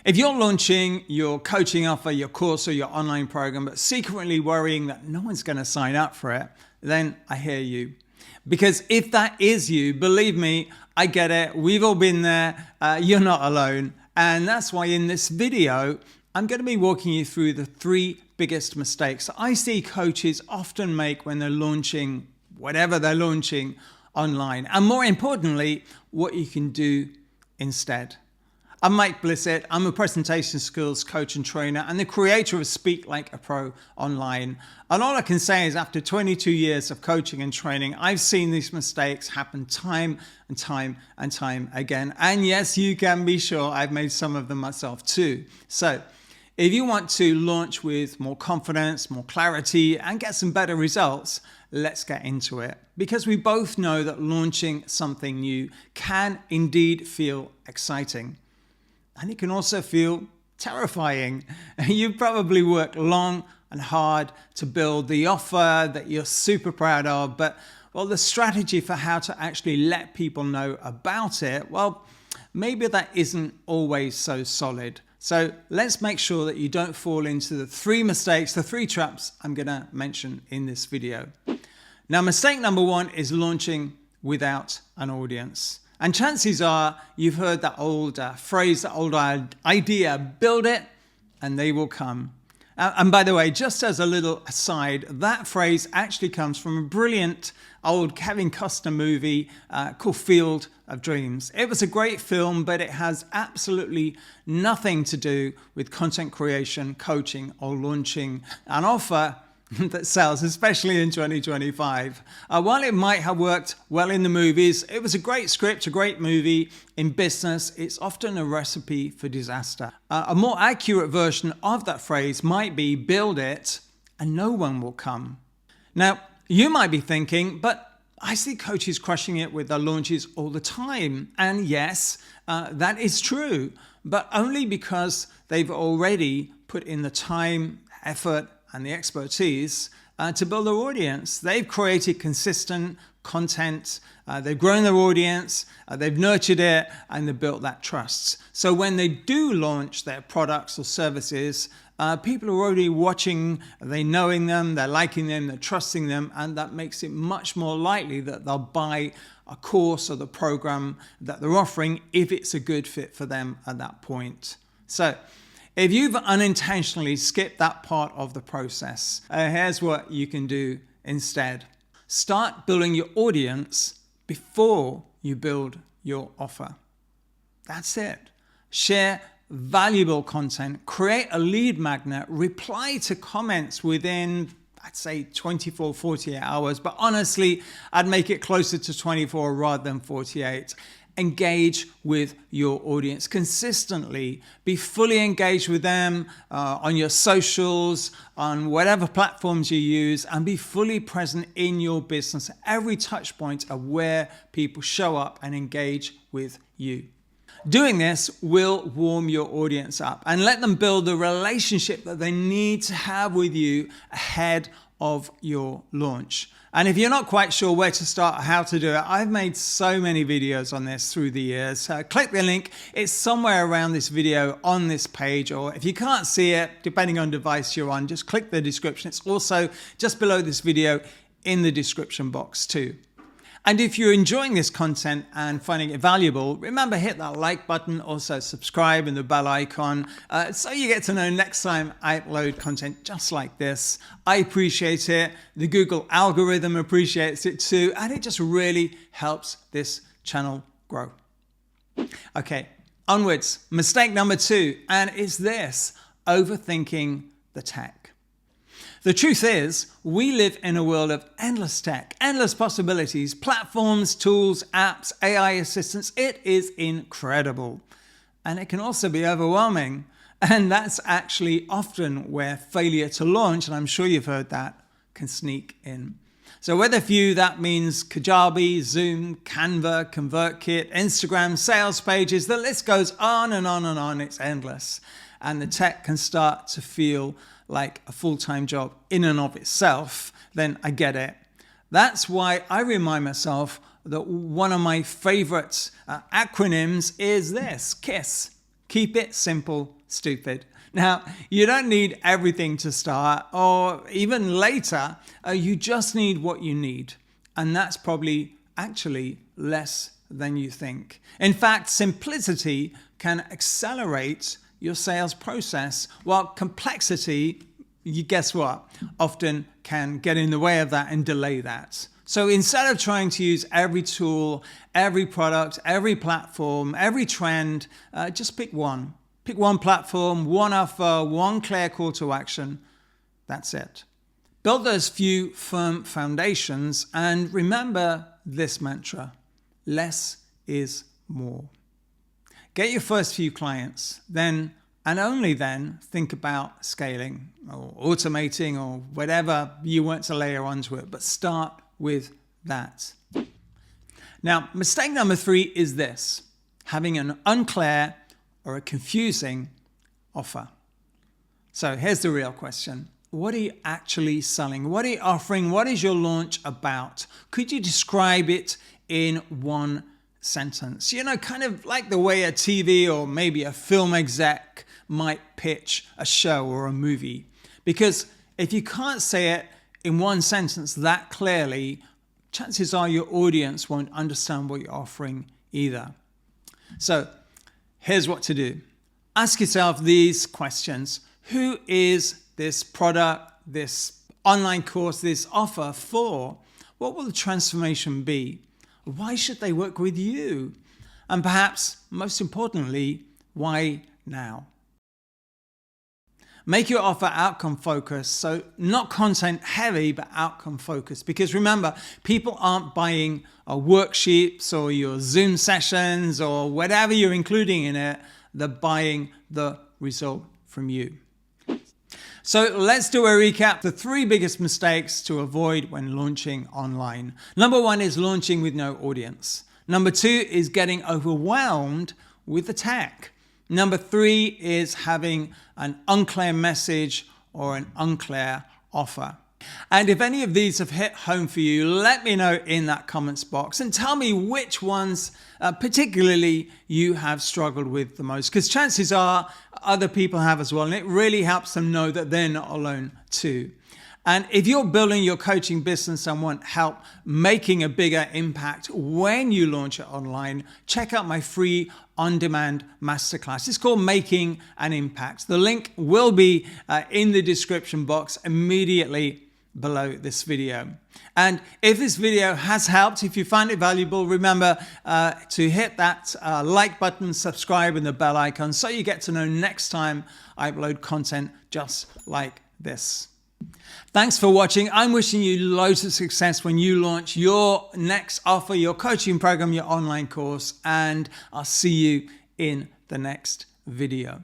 If you're launching your coaching offer, your course, or your online program, but secretly worrying that no one's going to sign up for it, then I hear you. Because if that is you, believe me, I get it. We've all been there. You're not alone. And that's why in this video, I'm going to be walking you through the 3 biggest mistakes I see coaches often make when they're launching whatever they're launching online. And more importantly, what you can do instead. I'm Mike Blissett. I'm a presentation skills coach and trainer and the creator of Speak Like a Pro Online. And all I can say is after 22 years of coaching and training, I've seen these mistakes happen time and time and time again. And yes, you can be sure I've made some of them myself too. So if you want to launch with more confidence, more clarity, and get some better results, let's get into it. Because we both know that launching something new can indeed feel exciting. And it can also feel terrifying. You've probably worked long and hard to build the offer that you're super proud of, but well, the strategy for how to actually let people know about it, well, maybe that isn't always so solid. So let's make sure that you don't fall into the 3 mistakes, the 3 traps I'm going to mention in this video. Now, mistake number 1 is launching without an audience. And chances are you've heard that old phrase, that old idea, build it and they will come. And by the way, just as a little aside, that phrase actually comes from a brilliant old Kevin Costner movie called Field of Dreams. It was a great film, but it has absolutely nothing to do with content creation, coaching, or launching an offer that sells, especially in 2025. While it might have worked well in the movies, it was a great script, a great movie. In business, it's often a recipe for disaster. A more accurate version of that phrase might be build it and no one will come. Now, you might be thinking, but I see coaches crushing it with their launches all the time. And yes, that is true, but only because they've already put in the time, effort, and the expertise to build their audience. They've created consistent content, they've grown their audience, they've nurtured it, and they've built that trust. So when they do launch their products or services, people are already watching, they're knowing them, they're liking them, they're trusting them, and that makes it much more likely that they'll buy a course or the program that they're offering if it's a good fit for them at that point. So if you've unintentionally skipped that part of the process, here's what you can do instead. Start building your audience before you build your offer. That's it. Share valuable content, create a lead magnet, reply to comments within, I'd say 24, 48 hours, but honestly, I'd make it closer to 24 rather than 48. Engage with your audience consistently. Be fully engaged with them on your socials, on whatever platforms you use, and be fully present in your business at every touch point of where people show up and engage with you. Doing this will warm your audience up and let them build the relationship that they need to have with you ahead of your launch. And if you're not quite sure where to start or how to do it, I've made so many videos on this through the years. Click the link. It's somewhere around this video on this page, or if you can't see it, depending on device you're on, just click the description. It's also just below this video in the description box too. And if you're enjoying this content and finding it valuable, remember hit that like button, also subscribe and the bell icon so you get to know next time I upload content just like this. I appreciate it. The Google algorithm appreciates it too, and it just really helps this channel grow. Okay, onwards. Mistake number 2, and it's this: overthinking the tech. The truth is, we live in a world of endless tech, endless possibilities, platforms, tools, apps, AI assistants. It is incredible. And it can also be overwhelming. And that's actually often where failure to launch, and I'm sure you've heard that, can sneak in. So whether for you that means Kajabi, Zoom, Canva, ConvertKit, Instagram, sales pages, the list goes on and on and on. It's endless. And the tech can start to feel like a full-time job in and of itself, then I get it. That's why I remind myself that one of my favorite acronyms is this: KISS. Keep it simple, stupid. Now, you don't need everything to start or even later. You just need what you need. And that's probably actually less than you think. In fact, simplicity can accelerate your sales process, while complexity, you guess what, often can get in the way of that and delay that. So instead of trying to use every tool, every product, every platform, every trend, just pick one. Pick one platform, one offer, one clear call to action. That's it. Build those few firm foundations and remember this mantra: less is more. Get your first few clients, then and only then think about scaling or automating or whatever you want to layer onto it, but start with that. Now, mistake number 3 is this: having an unclear or a confusing offer. So here's the real question. What are you actually selling? What are you offering? What is your launch about? Could you describe it in one sentence? You know, kind of like the way a TV or maybe a film exec might pitch a show or a movie. Because if you can't say it in one sentence that clearly, chances are your audience won't understand what you're offering either. So here's what to do. Ask yourself these questions. Who is this product, this online course, this offer for? What will the transformation be? Why should they work with you? And perhaps most importantly, why now? Make your offer outcome focused, so not content heavy, but outcome focused. Because remember, people aren't buying worksheets or your Zoom sessions or whatever you're including in it. They're buying the result from you. So let's do a recap. The 3 biggest mistakes to avoid when launching online. Number 1 is launching with no audience. Number 2 is getting overwhelmed with the tech. Number 3 is having an unclear message or an unclear offer. And if any of these have hit home for you, let me know in that comments box and tell me which ones particularly you have struggled with the most, because chances are other people have as well, and it really helps them know that they're not alone too. And if you're building your coaching business and want help making a bigger impact when you launch it online, check out my free on-demand masterclass. It's called Making an Impact. The link will be in the description box immediately below this video. And if this video has helped, if you found it valuable, remember to hit that like button, subscribe, and the bell icon so you get to know next time I upload content just like this. Thanks for watching. I'm wishing you loads of success when you launch your next offer, your coaching program, your online course, and I'll see you in the next video.